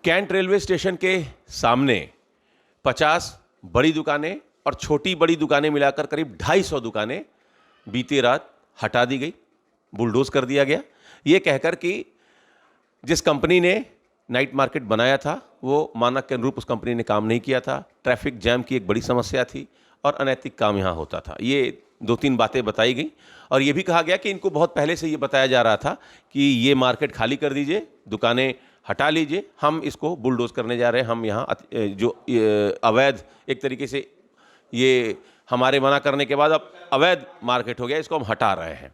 Cantt railway station के सामने 50 बड़ी दुकानें और छोटी बड़ी दुकानें मिलाकर करीब 250 दुकानें बीती रात हटा दी गई, बुलडोज कर दिया गया, ये कहकर कि जिस कंपनी ने नाइट मार्केट बनाया था वो मानक के अनुरूप उस कंपनी ने काम नहीं किया था, ट्रैफिक जैम की एक बड़ी समस्या थी और अनैतिक काम यहाँ होता था। ये 2-3 बातें बताई गई और ये भी कहा गया कि इनको बहुत पहले से ये बताया जा रहा था कि ये मार्केट खाली कर दीजिए, दुकानें हटा लीजिए, हम इसको बुलडोज करने जा रहे हैं, हम यहाँ जो अवैध एक तरीके से ये हमारे मना करने के बाद अब अवैध मार्केट हो गया, इसको हम हटा रहे हैं।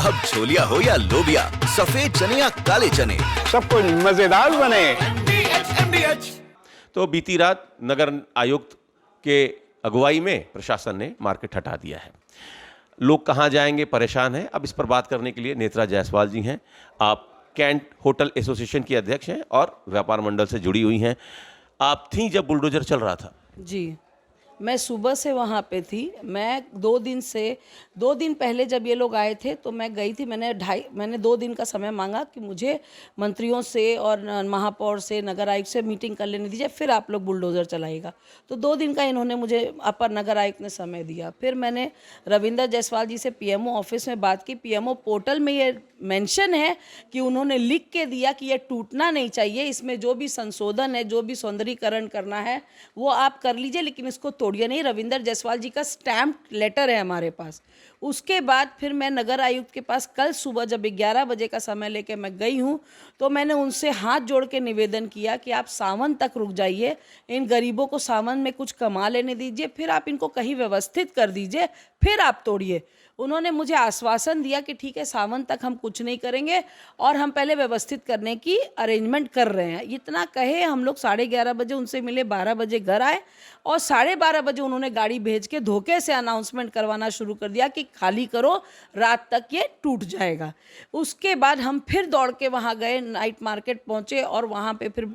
अब छोलिया हो या लोबिया, सफेद चने या काले चने, सब कुछ मजेदार बने। तो बीती रात नगर आयुक्त के अगुवाई में प्रशासन ने मार्केट हटा दिया है। लोग कहाँ जाएंगे, परेशान हैं। अब इस पर बात करने के लिए नेत्रा जायसवाल जी हैं। आप कैंट होटल एसोसिएशन की अध्यक्ष हैं और व्यापार मंडल से जुड़ी हुई हैं। आप थीं जब बुलडोजर चल रहा था? जी, मैं सुबह से वहाँ पे थी। मैं 2 दिन पहले जब ये लोग आए थे तो मैं गई थी। मैंने 2 दिन का समय मांगा कि मुझे मंत्रियों से और महापौर से, नगर आयुक्त से मीटिंग कर लेने दीजिए, फिर आप लोग बुलडोज़र चलाइएगा। तो 2 दिन का इन्होंने मुझे अपर नगर आयुक्त ने समय दिया। फिर मैंने रविंदर जायसवाल जी से पीएमओ ऑफिस में बात की। पीएमओ पोर्टल में ये मेंशन है कि उन्होंने लिख के दिया कि ये टूटना नहीं चाहिए, इसमें जो भी संशोधन है, जो भी सौंदर्यीकरण करना है वो आप कर लीजिए, लेकिन इसको तोड़िए नहीं। रविंदर जायसवाल जी का स्टैम्प लेटर है हमारे पास। उसके बाद फिर मैं नगर आयुक्त के पास कल सुबह जब 11 बजे का समय लेके मैं गई हूँ तो मैंने उनसे हाथ जोड़ के निवेदन किया कि आप सावन तक रुक जाइए, इन गरीबों को सावन में कुछ कमा लेने दीजिए, फिर आप इनको कहीं व्यवस्थित कर दीजिए, फिर आप तोड़िए। उन्होंने मुझे आश्वासन दिया कि ठीक है, सावन तक हम कुछ नहीं करेंगे और हम पहले व्यवस्थित करने की अरेंजमेंट कर रहे हैं। इतना कहे हम लोग 11:30 बजे उनसे मिले, 12 बजे घर आए और 12:30 बजे उन्होंने गाड़ी भेज के धोखे से अनाउंसमेंट करवाना शुरू कर दिया कि खाली करो, रात तक ये टूट जाएगा। उसके बाद हम फिर दौड़ के वहाँ गए, नाइट मार्केट पहुँचे और वहाँ पे फिर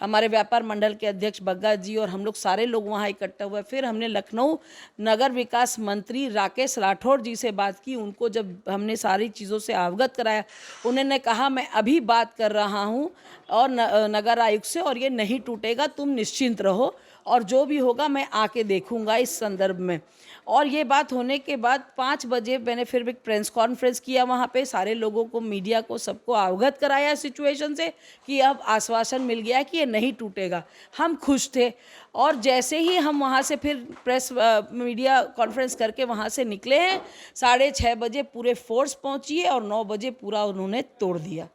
हमारे व्यापार मंडल के अध्यक्ष बग्गा जी और हम लोग सारे लोग वहाँ इकट्ठा हुए। फिर हमने लखनऊ नगर विकास मंत्री राकेश राठौड़ जी से बात की। उनको जब हमने सारी चीज़ों से अवगत कराया, उन्होंने कहा मैं अभी बात कर रहा हूँ और नगर आयुक्त से, और ये नहीं टूटेगा, तुम निश्चिंत रहो और जो भी होगा मैं आके देखूंगा इस संदर्भ में। और ये बात होने के बाद 5 बजे मैंने फिर एक प्रेस कॉन्फ्रेंस किया, वहाँ पे सारे लोगों को, मीडिया को, सबको अवगत कराया सिचुएशन से कि अब आश्वासन मिल गया कि ये नहीं टूटेगा। हम खुश थे और जैसे ही हम वहाँ से फिर प्रेस मीडिया कॉन्फ्रेंस करके वहाँ से निकले हैं, 6:30 बजे पूरे फोर्स पहुँची है और 9 बजे पूरा उन्होंने तोड़ दिया।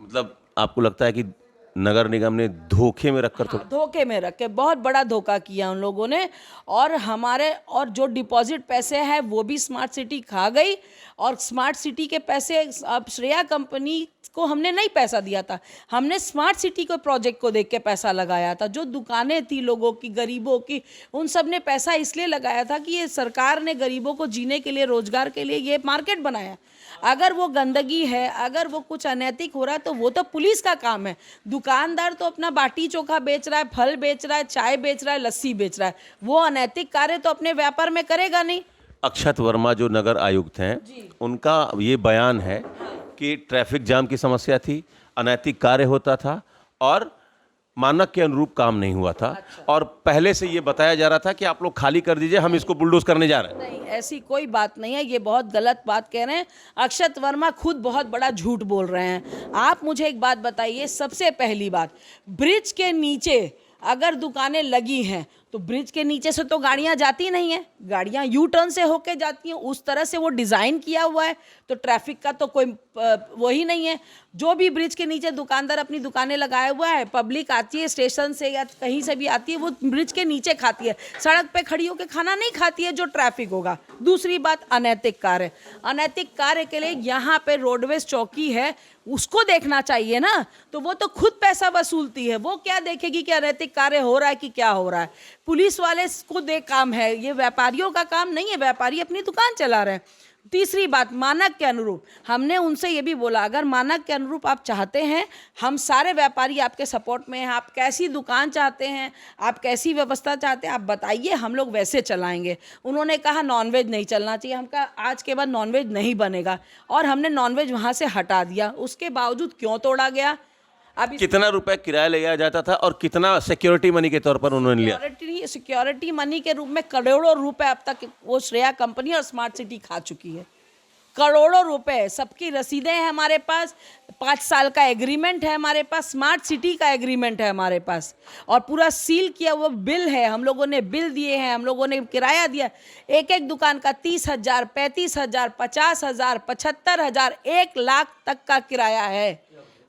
मतलब आपको लगता है कि नगर निगम ने धोखे में रखकर धोखे में रख के बहुत बड़ा धोखा किया उन लोगों ने, और हमारे और जो डिपॉजिट पैसे हैं वो भी स्मार्ट सिटी खा गई। और स्मार्ट सिटी के पैसे अब श्रेया कंपनी को हमने नहीं पैसा दिया था, हमने स्मार्ट सिटी के प्रोजेक्ट को देख के पैसा लगाया था। जो दुकानें थी लोगों की, गरीबों की, उन सब ने पैसा इसलिए लगाया था कि ये सरकार ने गरीबों को जीने के लिए, रोजगार के लिए ये मार्केट बनाया। अगर वो गंदगी है, अगर वो कुछ अनैतिक हो रहा है तो वो तो पुलिस का काम है। दुकानदार तो अपना बाटी चोखा बेच रहा है, फल बेच रहा है, चाय बेच रहा है, लस्सी बेच रहा है, वो अनैतिक कार्य तो अपने व्यापार में करेगा नहीं। अक्षत वर्मा जो नगर आयुक्त हैं, उनका ये बयान है कि ट्रैफिक जाम की समस्या थी, अनैतिक कार्य होता था और मानक के अनुरूप काम नहीं हुआ था। और पहले से ये बताया जा रहा था कि आप लोग खाली कर दीजिए, हम इसको बुलडोज करने जा रहे हैं। नहीं, ऐसी कोई बात नहीं है, ये बहुत गलत बात कह रहे हैं। अक्षत वर्मा खुद बहुत बड़ा झूठ बोल रहे हैं। आप मुझे एक बात बताइए, सबसे पहली बात, ब्रिज के नीचे अगर दुकानें लगी हैं तो ब्रिज के नीचे से तो गाड़ियां जाती नहीं हैं, गाड़ियां यू टर्न से होके जाती हैं। उस तरह से वो डिज़ाइन किया हुआ है, तो ट्रैफिक का तो कोई वही नहीं है। जो भी ब्रिज के नीचे दुकानदार अपनी दुकानें लगाए हुआ है, पब्लिक आती है स्टेशन से या कहीं से भी आती है, वो ब्रिज के नीचे खाती है, सड़क पे खड़ी होकर खाना नहीं खाती है जो ट्रैफिक होगा। दूसरी बात, अनैतिक कार्य। अनैतिक कार्य के लिए यहाँ पे रोडवेज चौकी है, उसको देखना चाहिए ना। तो वो तो खुद पैसा वसूलती है, वो क्या देखेगी कि अनैतिक कार्य हो रहा है कि क्या हो रहा है। पुलिस वाले को दे काम है, ये व्यापारियों का काम नहीं है। व्यापारी अपनी दुकान चला रहे हैं। तीसरी बात, मानक के अनुरूप हमने उनसे ये भी बोला, अगर मानक के अनुरूप आप चाहते हैं, हम सारे व्यापारी आपके सपोर्ट में हैं, आप कैसी दुकान चाहते हैं, आप कैसी व्यवस्था चाहते हैं, आप बताइए, हम लोग वैसे चलाएंगे। उन्होंने कहा नॉनवेज नहीं चलना चाहिए, हम कहा आज के बाद नॉनवेज नहीं बनेगा, और हमने नॉनवेज वहाँ से हटा दिया। उसके बावजूद क्यों तोड़ा गया? अब कितना रुपए किराया लिया जाता था और कितना सिक्योरिटी मनी के तौर पर उन्होंने लिया? सिक्योरिटी मनी के रूप में करोड़ों रुपए अब तक वो श्रेया कंपनी और स्मार्ट सिटी खा चुकी है। करोड़ों रुपए, सबकी रसीदें हैं हमारे पास, 5 साल का एग्रीमेंट है हमारे पास, स्मार्ट सिटी का एग्रीमेंट है हमारे पास, और पूरा सील किया वो बिल है, हम लोगों ने बिल दिए हैं, हम लोगों ने किराया दिया। एक एक दुकान का 30,000, 35,000, 50,000, 75,000, 1 लाख तक का किराया है,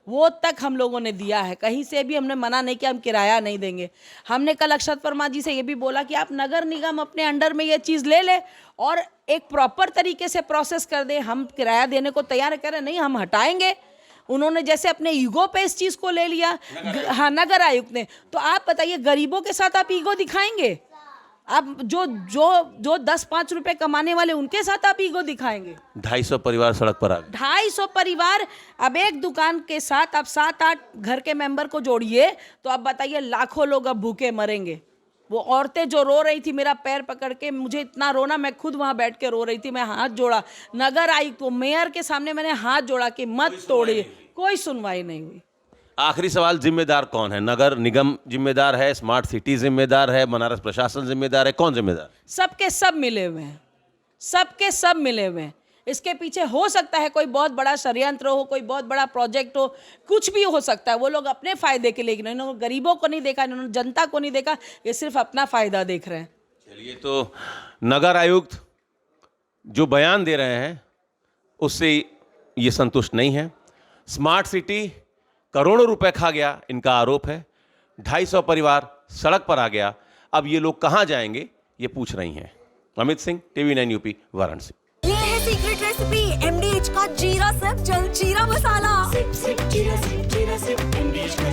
वो तक हम लोगों ने दिया है। कहीं से भी हमने मना नहीं किया हम किराया नहीं देंगे। हमने कल अक्षत वर्मा जी से ये भी बोला कि आप नगर निगम अपने अंडर में ये चीज़ ले ले और एक प्रॉपर तरीके से प्रोसेस कर दे। हम किराया देने को तैयार कह रहे, नहीं हम हटाएंगे। उन्होंने जैसे अपने ईगो पे इस चीज़ को ले लिया, हाँ नगर आयुक्त ने। तो आप बताइए, गरीबों के साथ आप ईगो दिखाएंगे? आप जो जो जो 10-5 रुपए कमाने वाले उनके साथ आप ईगो दिखाएंगे? 250 परिवार सड़क पर आ गए। 250 परिवार। अब एक दुकान के साथ आप 7-8 घर के मेंबर को जोड़िए तो आप बताइए लाखों लोग अब भूखे मरेंगे। वो औरतें जो रो रही थी मेरा पैर पकड़ के, मुझे इतना रोना, मैं खुद वहाँ बैठ के रो रही थी, मैं हाथ जोड़ा नगर आयुक्त को, मेयर के सामने मैंने हाथ जोड़ा कि मत तोड़िए, कोई सुनवाई नहीं हुई। आखिरी सवाल, जिम्मेदार कौन है? नगर निगम जिम्मेदार है, स्मार्ट सिटी जिम्मेदार है, बनारस प्रशासन जिम्मेदार है, कौन जिम्मेदार? सबके सब मिले हुए हैं, सबके सब मिले हुए हैं। इसके पीछे हो सकता है कोई बहुत बड़ा षड्यंत्र हो, कोई बहुत बड़ा प्रोजेक्ट हो, कुछ भी हो सकता है। वो लोग अपने फायदे के लिए, इन्होंने गरीबों को नहीं देखा, इन्होंने जनता को नहीं देखा, ये सिर्फ अपना फायदा देख रहे हैं। चलिए, तो नगर आयुक्त जो बयान दे रहे हैं उससे ये संतुष्ट नहीं है। स्मार्ट सिटी करोड़ों रुपए खा गया, इनका आरोप है। 250 परिवार सड़क पर आ गया। अब ये लोग कहाँ जाएंगे, ये पूछ रही हैं। Amit Singh, TV9 UP, Varanasi. ये है सीक्रेट रेसिपी MDH का जीरा सब्ज जलजीरा मसाला। Sip, sip, jeera, sip, MDH का